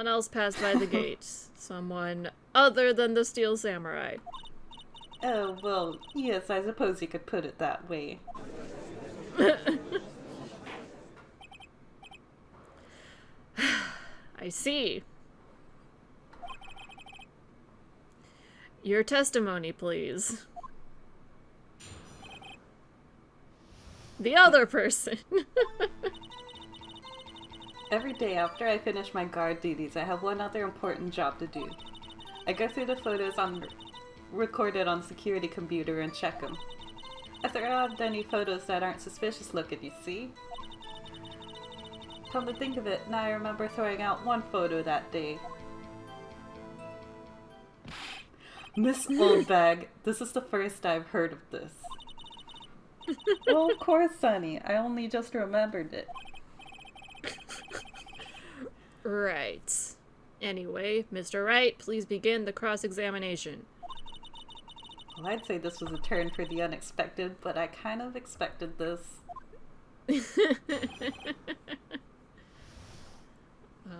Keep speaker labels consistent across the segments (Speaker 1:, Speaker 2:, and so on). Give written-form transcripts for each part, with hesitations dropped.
Speaker 1: Someone else passed by the gate. Someone other than the Steel Samurai.
Speaker 2: Oh, well, yes, I suppose you could put it that way.
Speaker 1: I see. Your testimony, please. The other person.
Speaker 2: Every day after I finish my guard duties, I have one other important job to do. I go through the photos recorded on security computer and check them. I throw out any photos that aren't suspicious looking, you see? Come to think of it, now I remember throwing out one photo that day. Miss Oldbag, this is the first I've heard of this. Well, of course, Sonny. I only just remembered it.
Speaker 1: Right. Anyway, Mr. Wright, please begin the cross-examination.
Speaker 2: Well, I'd say this was a turn for the unexpected, but I kind of expected this.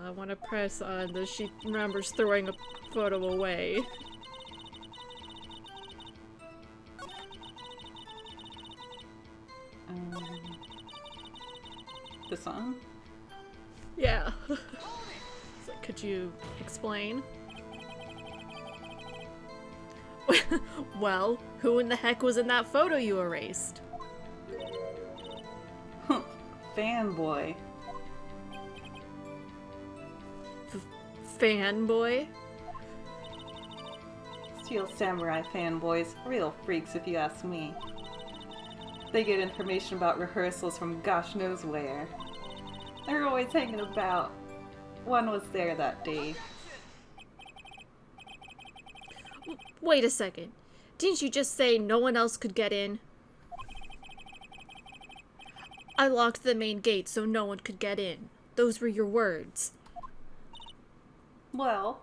Speaker 1: I want to press on the she remembers throwing a photo away.
Speaker 2: This one?
Speaker 1: Yeah. So, could you explain? Well, who in the heck was in that photo you erased?
Speaker 2: Fanboy.
Speaker 1: Fanboy?
Speaker 2: Steel Samurai fanboys, real freaks if you ask me. They get information about rehearsals from gosh knows where. They're always hanging about. One was there that day.
Speaker 1: Wait a second. Didn't you just say no one else could get in? I locked the main gate so no one could get in. Those were your words.
Speaker 2: Well,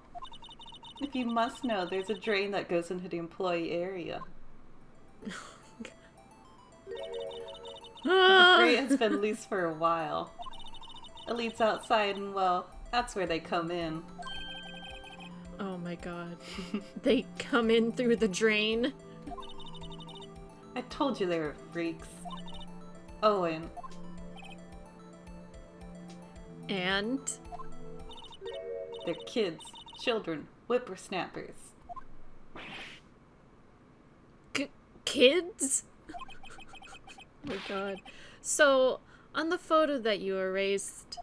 Speaker 2: if you must know, there's a drain that goes into the employee area. The grate has been loose for a while. It leads outside and, well, that's where they come in.
Speaker 1: Oh my god. They come in through the drain?
Speaker 2: I told you they were freaks. Oh,
Speaker 1: And?
Speaker 2: They're kids, children, whippersnappers.
Speaker 1: Kids? Oh my god. So, on the photo that you erased...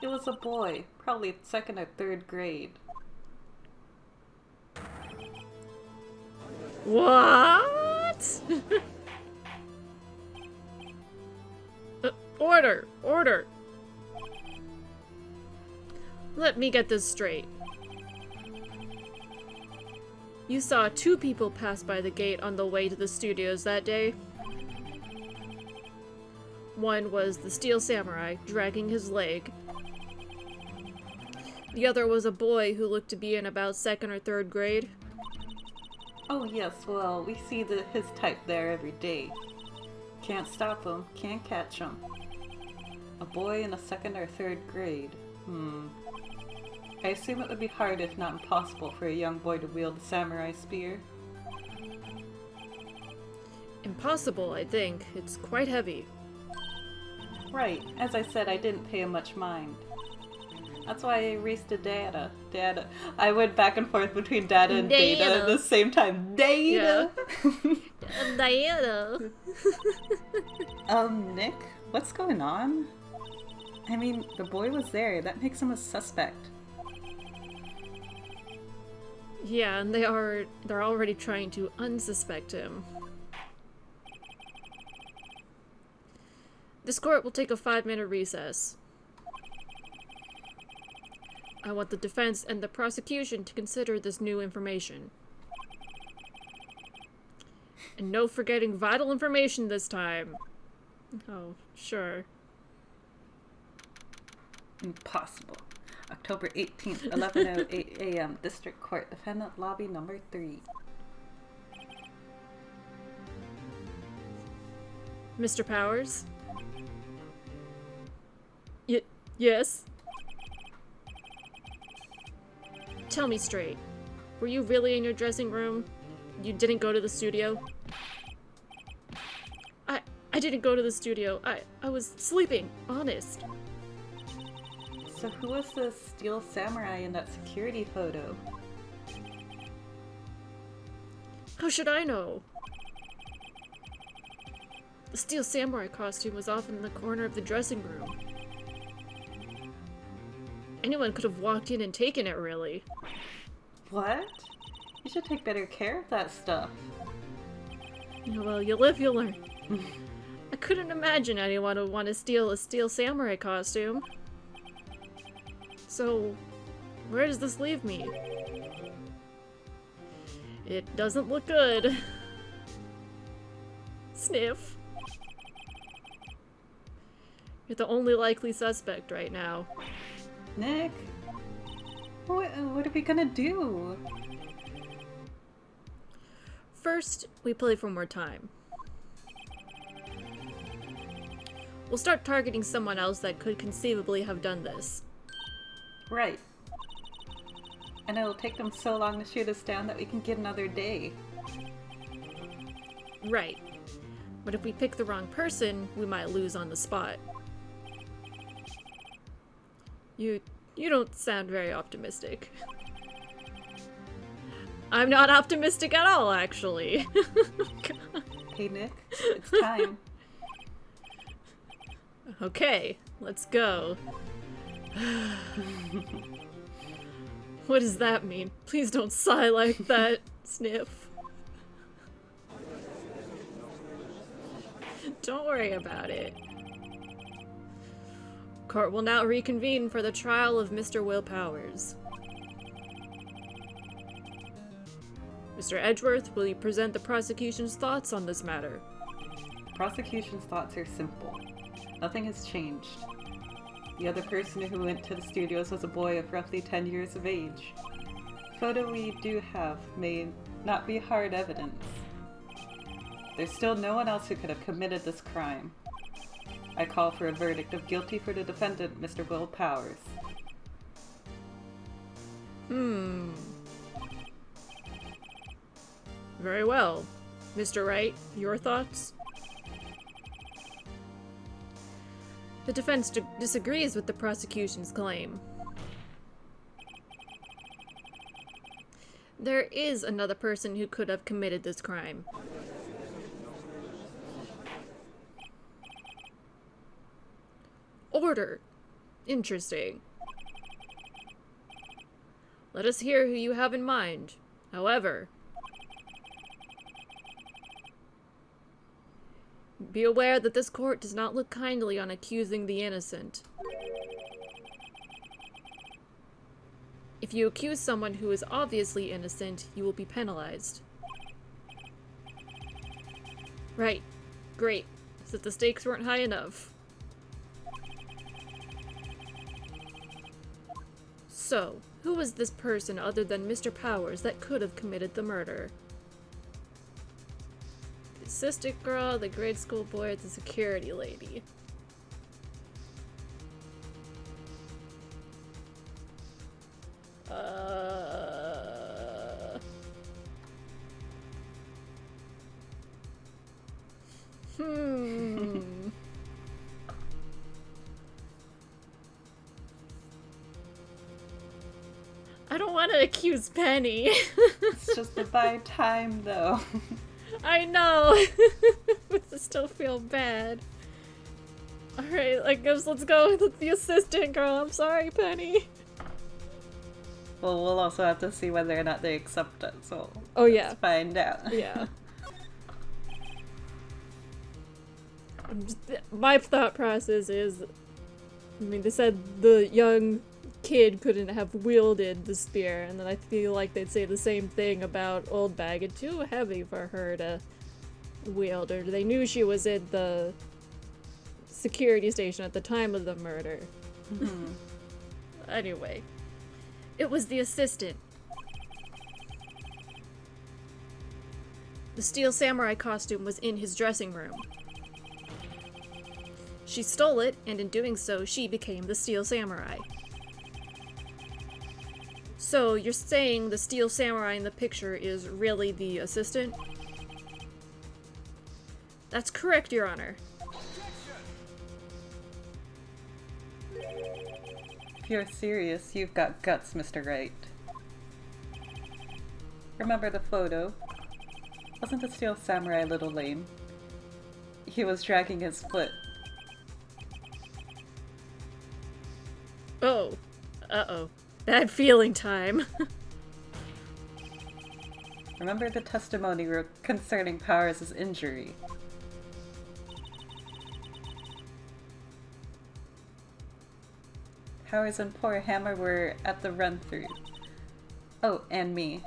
Speaker 2: It was a boy, probably 2nd or 3rd grade.
Speaker 1: What? Order! Order! Let me get this straight. You saw 2 people pass by the gate on the way to the studios that day. One was the Steel Samurai, dragging his leg. The other was a boy who looked to be in about 2nd or 3rd grade.
Speaker 2: Oh yes, well, we see his type there every day. Can't stop him, can't catch him. A boy in a 2nd or 3rd grade. I assume it would be hard, if not impossible, for a young boy to wield a samurai spear.
Speaker 1: Impossible, I think. It's quite heavy.
Speaker 2: Right. As I said, I didn't pay him much mind. That's why I erased the data. I went back and forth between data and data at the same time. Data!
Speaker 1: Data!
Speaker 2: Nick? What's going on? I mean, the boy was there. That makes him a suspect.
Speaker 1: Yeah, and they're already trying to unsuspect him. This court will take a 5-minute recess. I want the defense and the prosecution to consider this new information. And no forgetting vital information this time. Oh, sure.
Speaker 2: Impossible. October 18th, 11:08 a.m. District Court, Defendant Lobby Number 3.
Speaker 1: Mr. Powers? Yes? Tell me straight. Were you really in your dressing room? You didn't go to the studio? I didn't go to the studio. I was sleeping, honest.
Speaker 2: So who was the steel samurai in that security photo?
Speaker 1: How should I know? The steel samurai costume was off in the corner of the dressing room. Anyone could have walked in and taken it, really.
Speaker 2: What? You should take better care of that stuff.
Speaker 1: Yeah, well, you live, you learn. I couldn't imagine anyone would want to steal a steel samurai costume. So, where does this leave me? It doesn't look good. Sniff. You're the only likely suspect right now.
Speaker 2: Nick? What are we gonna do?
Speaker 1: First, we play for more time. We'll start targeting someone else that could conceivably have done this.
Speaker 2: Right. And it'll take them so long to shoot us down that we can get another day.
Speaker 1: Right. But if we pick the wrong person, we might lose on the spot. You don't sound very optimistic. I'm not optimistic at all, actually.
Speaker 2: Hey Nick, it's time.
Speaker 1: Okay, let's go. What does that mean? Please don't sigh like that, Sniff. Don't worry about it. Court will now reconvene for the trial of Mr. Will Powers. Mr. Edgeworth, will you present the prosecution's thoughts on this matter?
Speaker 2: The prosecution's thoughts are simple. Nothing has changed. The other person who went to the studios was a boy of roughly 10 years of age. The photo we do have may not be hard evidence. There's still no one else who could have committed this crime. I call for a verdict of guilty for the defendant, Mr. Will Powers.
Speaker 1: Very well. Mr. Wright, your thoughts? The defense disagrees with the prosecution's claim. There is another person who could have committed this crime. Order. Interesting. Let us hear who you have in mind. However, be aware that this court does not look kindly on accusing the innocent. If you accuse someone who is obviously innocent, you will be penalized. Right. Great. So the stakes weren't high enough. So, who was this person other than Mr. Powers that could have committed the murder? The assistant girl, the grade school boy, the security lady. I don't want to accuse Penny.
Speaker 2: It's just to buy time, though.
Speaker 1: I know. But I still feel bad. Alright, I guess let's go with the assistant girl. I'm sorry, Penny.
Speaker 2: Well, we'll also have to see whether or not they accept it, so
Speaker 1: Oh yeah.
Speaker 2: let's find out.
Speaker 1: Yeah. My thought process is, I mean, they said the young kid couldn't have wielded the spear, and then I feel like they'd say the same thing about Old Bag. It's too heavy for her to wield, or they knew she was in the security station at the time of the murder.
Speaker 2: Mm-hmm.
Speaker 1: Anyway, it was the assistant. The steel samurai costume was in his dressing room. She stole it, and in doing so, she became the steel samurai. So, you're saying the steel samurai in the picture is really the assistant? That's correct, Your Honor.
Speaker 2: If you're serious, you've got guts, Mr. Wright. Remember the photo? Wasn't the steel samurai a little lame? He was dragging his foot.
Speaker 1: Oh. Uh-oh. Bad feeling time.
Speaker 2: Remember the testimony concerning Powers' injury? Powers and poor Hammer were at the run-through. Oh, and me.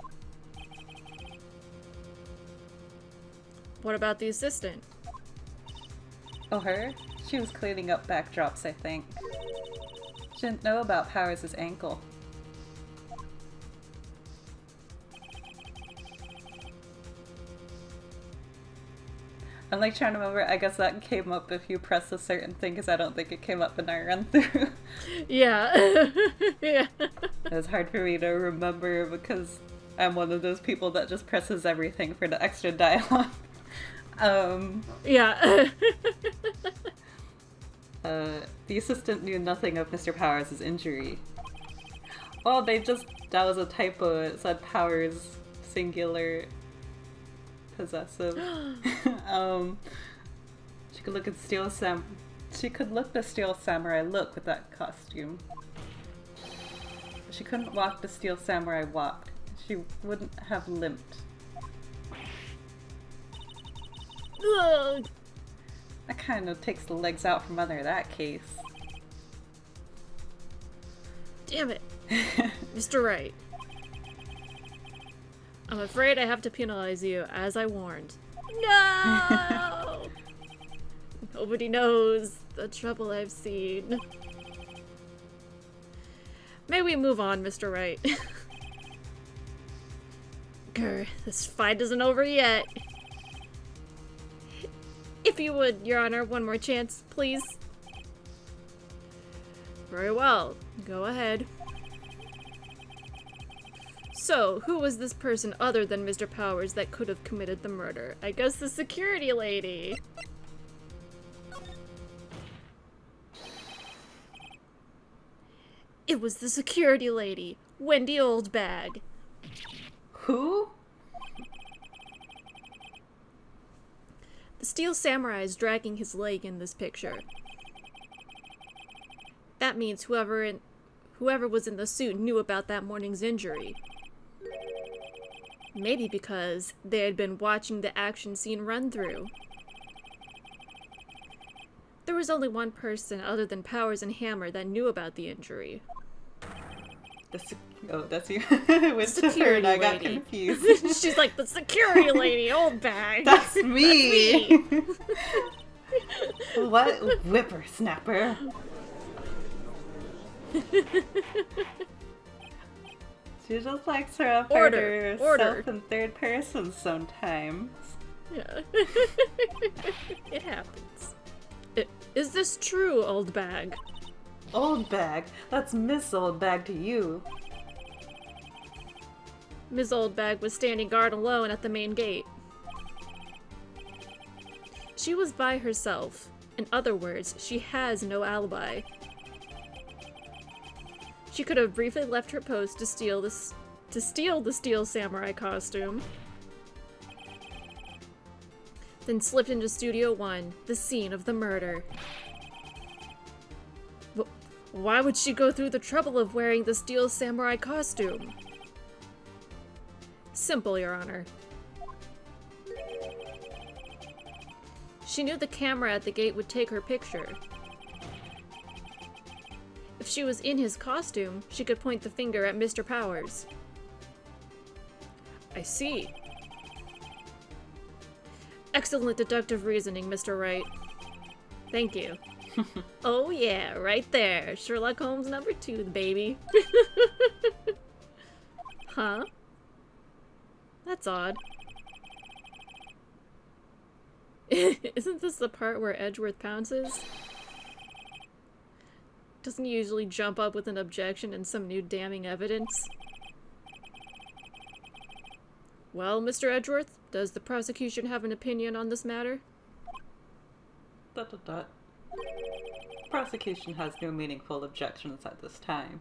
Speaker 1: What about the assistant?
Speaker 2: Oh, her? She was cleaning up backdrops, I think. She didn't know about Powers' ankle. I'm like trying to remember, I guess that came up if you press a certain thing, because I don't think it came up in our run-through.
Speaker 1: Yeah. Yeah.
Speaker 2: It's hard for me to remember because I'm one of those people that just presses everything for the extra dialogue.
Speaker 1: Yeah.
Speaker 2: The assistant knew nothing of Mr. Powers' injury. Oh, that was a typo. It said Powers, singular, possessive. She could look at she could look the steel samurai look with that costume. She couldn't walk the steel samurai walked. She wouldn't have limped.
Speaker 1: Ugh.
Speaker 2: That kind of takes the legs out from under that case.
Speaker 1: Damn it. Mr. Wright. I'm afraid I have to penalize you, as I warned. No! Nobody knows the trouble I've seen. May we move on, Mr. Wright? Grr, this fight isn't over yet. If you would, Your Honor, one more chance, please. Very well. Go ahead. So, who was this person other than Mr. Powers that could have committed the murder? I guess the security lady. It was the security lady, Wendy Oldbag.
Speaker 2: Who?
Speaker 1: The steel samurai is dragging his leg in this picture. That means whoever was in the suit knew about that morning's injury. Maybe because they had been watching the action scene run through. There was only one person other than Powers and Hammer that knew about the injury.
Speaker 2: Oh, that's you. With security I got
Speaker 1: lady.
Speaker 2: confused.
Speaker 1: She's like, the security lady, old bag.
Speaker 2: That's me!
Speaker 1: That's me.
Speaker 2: What whippersnapper? She just likes to refer to herself in third person sometimes.
Speaker 1: Yeah. It happens. Is this true, old bag?
Speaker 2: Old bag? That's Miss Old Bag to you.
Speaker 1: Ms. Oldbag was standing guard alone at the main gate. She was by herself. In other words, she has no alibi. She could have briefly left her post to steal the steel samurai costume, then slipped into Studio 1, the scene of the murder. Why would she go through the trouble of wearing the steel samurai costume? Simple, Your Honor. She knew the camera at the gate would take her picture. If she was in his costume, she could point the finger at Mr. Powers. I see. Excellent deductive reasoning, Mr. Wright. Thank you. Oh yeah, right there. Sherlock Holmes number 2, baby. Huh? That's odd. Isn't this the part where Edgeworth pounces? Doesn't he usually jump up with an objection and some new damning evidence? Well, Mr. Edgeworth, does the prosecution have an opinion on this matter? ...
Speaker 2: Prosecution has no meaningful objections at this time.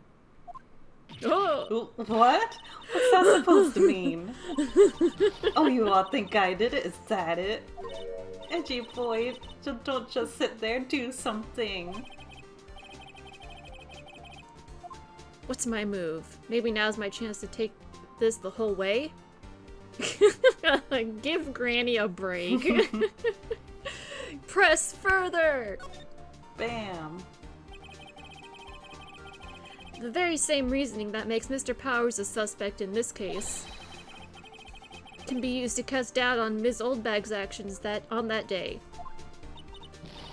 Speaker 1: Oh!
Speaker 2: What? What's that supposed to mean? Oh, you all think I did it? Is that it? Edgy boy, don't just sit there, do something.
Speaker 1: What's my move? Maybe now's my chance to take this the whole way? Give Granny a break. Press further!
Speaker 2: Bam.
Speaker 1: The very same reasoning that makes Mr. Powers a suspect in this case can be used to cast doubt on Ms. Oldbag's actions on that day.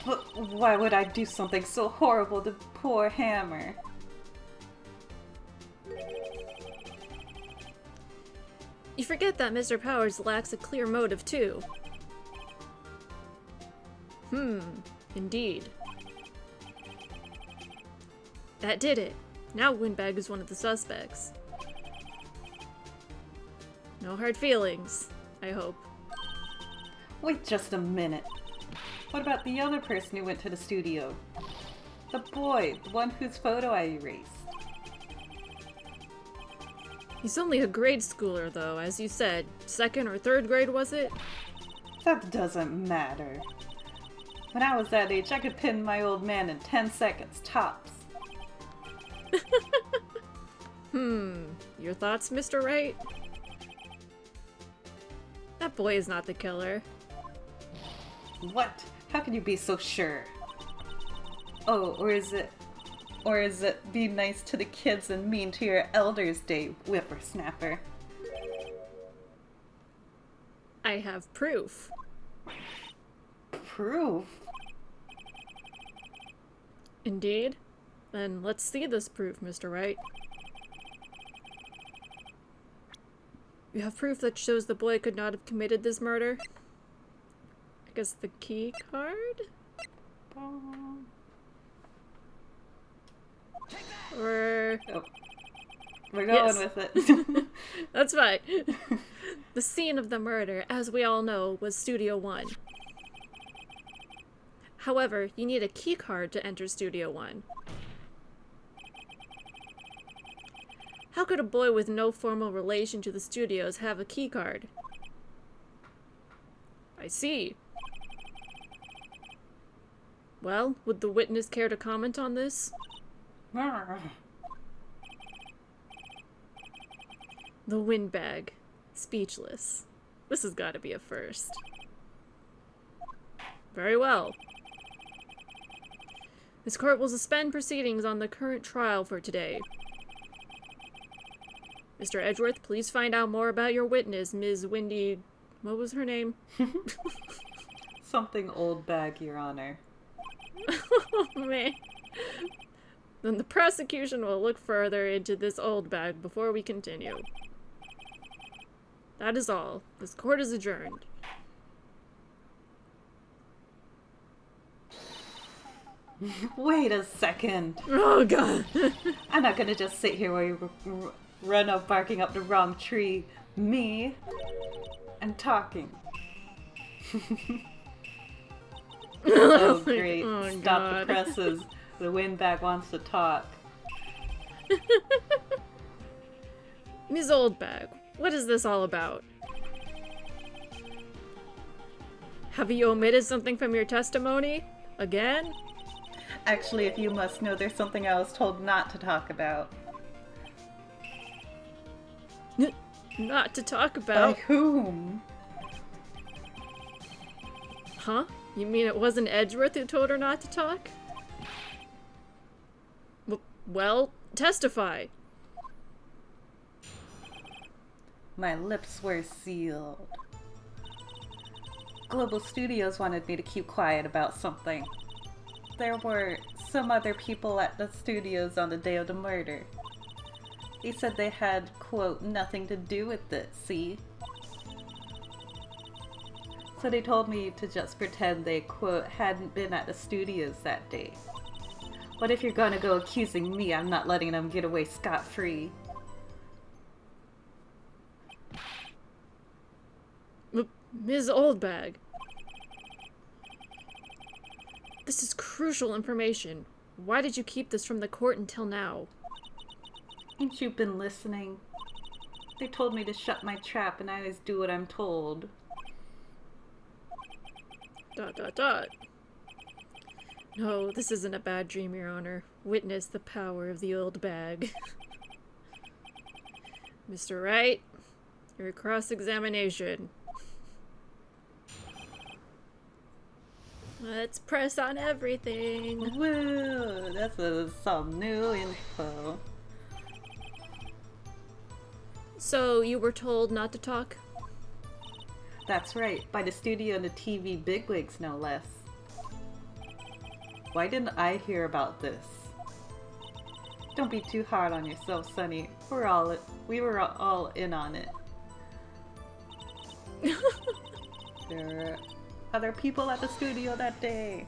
Speaker 2: But why would I do something so horrible to poor Hammer?
Speaker 1: You forget that Mr. Powers lacks a clear motive, too. Indeed. That did it. Now Windbag is one of the suspects. No hard feelings, I hope.
Speaker 2: Wait just a minute. What about the other person who went to the studio? The boy, the one whose photo I erased.
Speaker 1: He's only a grade schooler, though, as you said. 2nd or 3rd grade, was it?
Speaker 2: That doesn't matter. When I was that age, I could pin my old man in 10 seconds, tops.
Speaker 1: Your thoughts, Mr. Wright? That boy is not the killer.
Speaker 2: What? How can you be so sure? Oh, or is it be nice to the kids and mean to your elders day, whippersnapper?
Speaker 1: I have proof.
Speaker 2: Proof?
Speaker 1: Indeed? Then let's see this proof, Mr. Wright. You have proof that shows the boy could not have committed this murder? I guess the key card? Or...
Speaker 2: Oh. We're going with it.
Speaker 1: That's fine. The scene of the murder, as we all know, was Studio 1. However, you need a key card to enter Studio 1. How could a boy with no formal relation to the studios have a key card? I see. Well, would the witness care to comment on this? The windbag. Speechless. This has got to be a first. Very well. This court will suspend proceedings on the current trial for today. Mr. Edgeworth, please find out more about your witness, Ms. Windy... What was her name?
Speaker 2: Something old bag, Your Honor.
Speaker 1: Oh, man. Then the prosecution will look further into this old bag before we continue. That is all. This court is adjourned.
Speaker 2: Wait a second.
Speaker 1: Oh, God.
Speaker 2: I'm not gonna just sit here while you run up barking up the wrong tree. Me. And talking. Oh, great.
Speaker 1: Oh,
Speaker 2: Stop
Speaker 1: God.
Speaker 2: the presses. The windbag wants to talk.
Speaker 1: Ms. Oldbag, what is this all about? Have you omitted something from your testimony? Again?
Speaker 2: Actually, if you must know, there's something I was told not to talk about.
Speaker 1: Not to talk
Speaker 2: By
Speaker 1: about?
Speaker 2: whom?
Speaker 1: Huh? You mean it wasn't Edgeworth who told her not to talk? Well, testify.
Speaker 2: My lips were sealed. Global Studios wanted me to keep quiet about something. There were some other people at the studios on the day of the murder. They said they had, quote, nothing to do with it, see? So they told me to just pretend they, quote, hadn't been at the studios that day. But if you're gonna go accusing me, I'm not letting them get away scot-free.
Speaker 1: Ms. Oldbag. This is crucial information. Why did you keep this from the court until now?
Speaker 2: Ain't you been listening? They told me to shut my trap and I always do what I'm told. ...
Speaker 1: No, this isn't a bad dream, Your Honor. Witness the power of the old bag. Mr. Wright, your cross-examination. Let's press on everything.
Speaker 2: Woo! This is some new info.
Speaker 1: So, you were told not to talk?
Speaker 2: That's right, by the studio and the TV bigwigs, no less. Why didn't I hear about this? Don't be too hard on yourself, Sonny. We were all in on it. There were other people at the studio that day.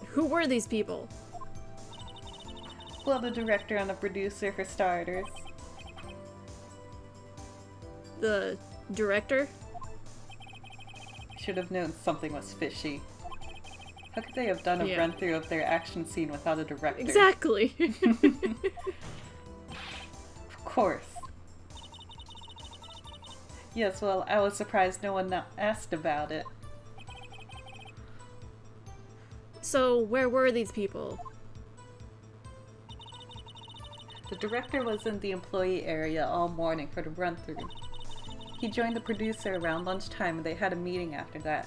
Speaker 1: Who were these people?
Speaker 2: Well, the director and the producer, for starters.
Speaker 1: The director?
Speaker 2: Should have known something was fishy. How could they have done a
Speaker 1: Yeah.
Speaker 2: run-through of their action scene without a director?
Speaker 1: Exactly!
Speaker 2: Of course. Yes, well, I was surprised no one asked about it.
Speaker 1: So, where were these people?
Speaker 2: The director was in the employee area all morning for the run-through. He joined the producer around lunchtime and they had a meeting after that.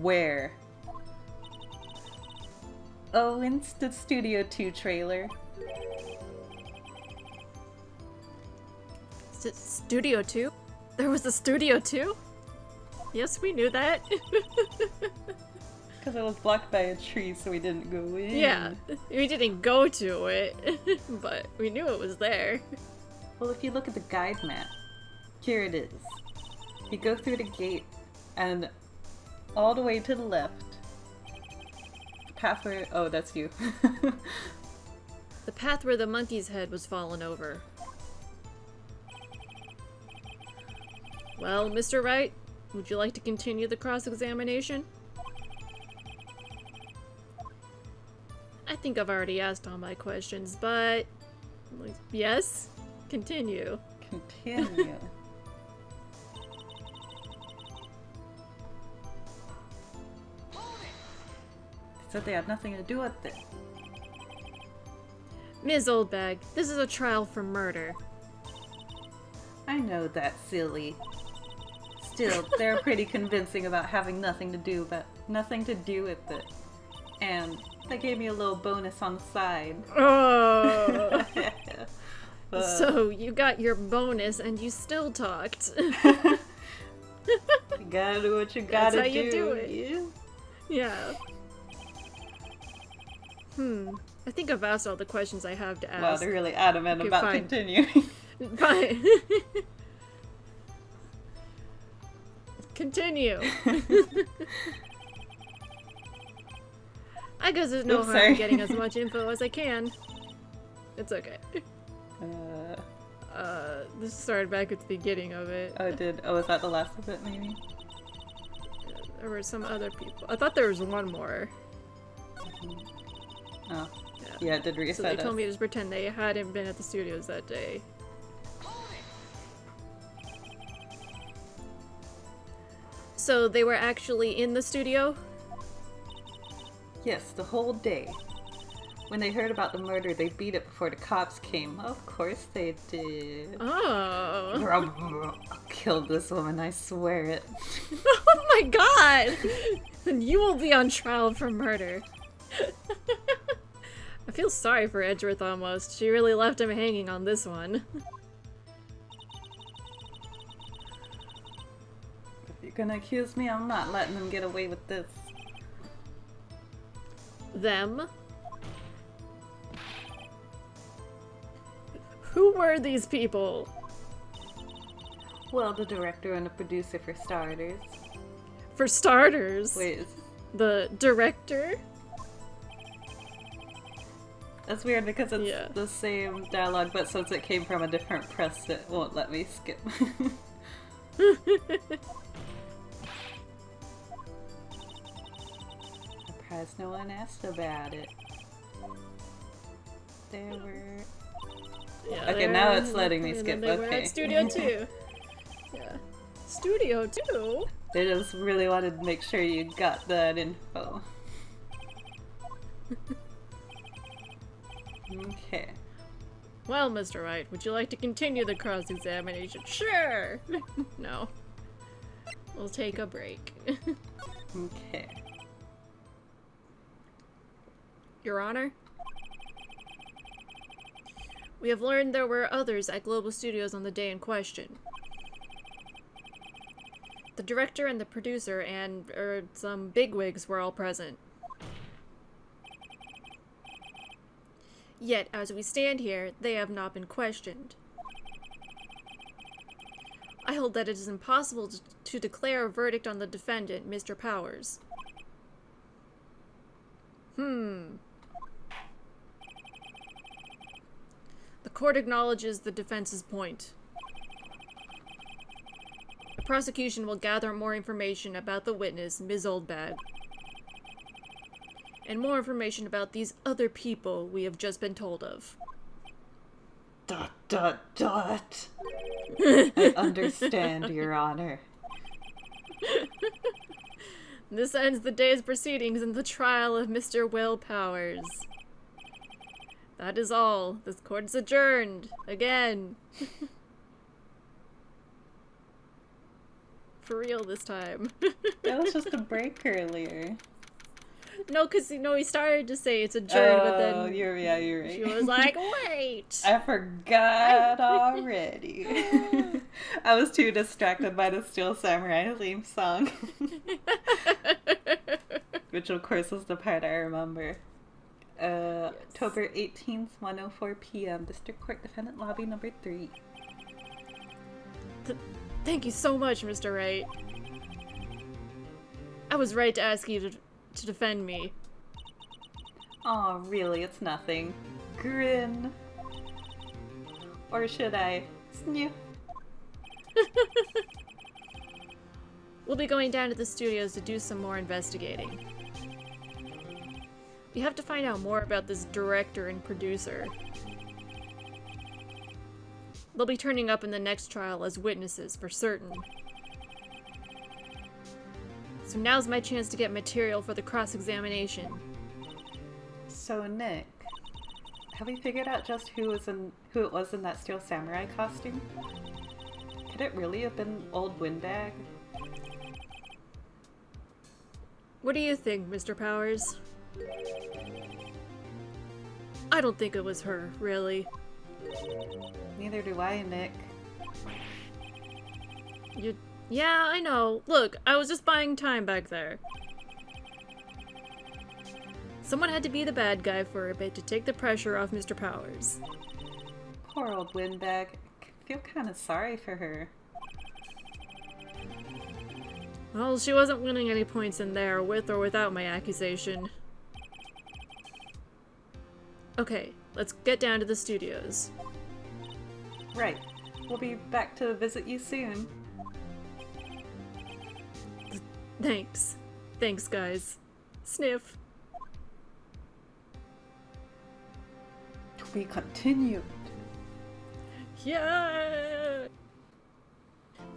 Speaker 2: Where? Oh, in the Studio 2 trailer.
Speaker 1: Studio 2? There was a Studio 2? Yes, we knew that.
Speaker 2: Because it was blocked by a tree, so we didn't go in.
Speaker 1: Yeah, we didn't go to it, but we knew it was there.
Speaker 2: Well, if you look at the guide map, here it is. You go through the gate, and all the way to the left. The path where... Oh, that's you.
Speaker 1: The path where the monkey's head was fallen over. Well, Mr. Wright, would you like to continue the cross-examination? I think I've already asked all my questions, but... Yes? Continue.
Speaker 2: Continue. They said they had nothing to do with it.
Speaker 1: Ms. Oldbag, this is a trial for murder.
Speaker 2: I know that, silly. Still, they're pretty convincing about having nothing to do with it. And they gave me a little bonus on the side.
Speaker 1: Oh. So, you got your bonus and you still talked.
Speaker 2: You gotta do what you gotta do.
Speaker 1: That's how you do it. Yeah. I think I've asked all the questions I have to ask.
Speaker 2: Wow, they're really adamant
Speaker 1: Okay,
Speaker 2: about
Speaker 1: fine.
Speaker 2: continuing.
Speaker 1: Fine. Continue. I guess there's no
Speaker 2: Oops,
Speaker 1: harm
Speaker 2: sorry.
Speaker 1: in getting as much info as I can. It's okay. This started back at the beginning of it.
Speaker 2: Oh, it did. Oh, was that the last of it, maybe?
Speaker 1: There were some other people. I thought there was one more.
Speaker 2: Oh. Yeah, it did reset
Speaker 1: So they
Speaker 2: us.
Speaker 1: told me to just pretend they hadn't been at the studios that day. So they were actually in the studio?
Speaker 2: Yes, the whole day. When they heard about the murder, they beat it before the cops came. Of course they did.
Speaker 1: Oh.
Speaker 2: I'll kill this woman, I swear it.
Speaker 1: Oh my god! Then you will be on trial for murder. I feel sorry for Edgeworth almost. She really left him hanging on this one.
Speaker 2: If you're gonna accuse me, I'm not letting them get away with this.
Speaker 1: Them? Who were these people?
Speaker 2: Well, the director and the producer for starters.
Speaker 1: For starters?
Speaker 2: Wait,
Speaker 1: The director?
Speaker 2: It's weird because it's
Speaker 1: Yeah.
Speaker 2: the same dialogue, but since it came from a different press, it won't let me skip. Surprised no one asked about it. There were...
Speaker 1: Yeah,
Speaker 2: Okay, now it's letting me
Speaker 1: and
Speaker 2: skip,
Speaker 1: then they were
Speaker 2: okay.
Speaker 1: at Studio 2. Yeah. Studio 2?
Speaker 2: They just really wanted to make sure you got that info. Okay.
Speaker 1: Well, Mr. Wright, would you like to continue the cross-examination? Sure! No. We'll take a break.
Speaker 2: Okay.
Speaker 1: Your Honor? We have learned there were others at Global Studios on the day in question. The director and the producer and, some bigwigs were all present. Yet, as we stand here, they have not been questioned. I hold that it is impossible to declare a verdict on the defendant, Mr. Powers. The court acknowledges the defense's point. The prosecution will gather more information about the witness, Ms. Oldbag, and more information about these other people we have just been told of. ...
Speaker 2: I understand, Your Honor.
Speaker 1: This ends the day's proceedings in the trial of Mr. Will Powers. That is all. This court is adjourned. Again. For real this time.
Speaker 2: That was just a break earlier.
Speaker 1: No, because, he started to say it's adjourned, but then
Speaker 2: you're right.
Speaker 1: she was like, wait!
Speaker 2: I forgot already. I was too distracted by the Steel Samurai theme song. Which, of course, is the part I remember.
Speaker 1: Yes.
Speaker 2: October 18th, 1:04 p.m. District Court Defendant Lobby number 3.
Speaker 1: Thank you so much, Mr. Wright. I was right to ask you to defend me.
Speaker 2: Oh, really? It's nothing. Grin. Or should I? Sniff.
Speaker 1: We'll be going down to the studios to do some more investigating. We have to find out more about this director and producer. They'll be turning up in the next trial as witnesses, for certain. So now's my chance to get material for the cross-examination.
Speaker 2: So, Nick, have we figured out just who it was in that Steel Samurai costume? Could it really have been Old Windbag?
Speaker 1: What do you think, Mr. Powers? I don't think it was her, really.
Speaker 2: Neither do I, Nick.
Speaker 1: Yeah, I know. Look, I was just buying time back there. Someone had to be the bad guy for a bit to take the pressure off Mr. Powers.
Speaker 2: Poor Old Windbag. I feel kind of sorry for her.
Speaker 1: Well, she wasn't winning any points in there, with or without my accusation. Okay, let's get down to the studios.
Speaker 2: Right. We'll be back to visit you soon.
Speaker 1: Thanks. Thanks, guys. Sniff.
Speaker 2: To be continued.
Speaker 1: Yeah!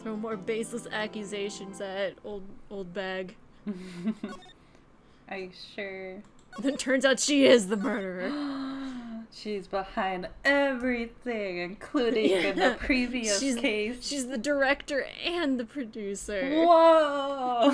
Speaker 1: Throw more baseless accusations at old bag.
Speaker 2: Are you sure?
Speaker 1: Then turns out she is the murderer.
Speaker 2: She's behind everything, including in the previous case.
Speaker 1: She's the director and the producer.
Speaker 2: Whoa!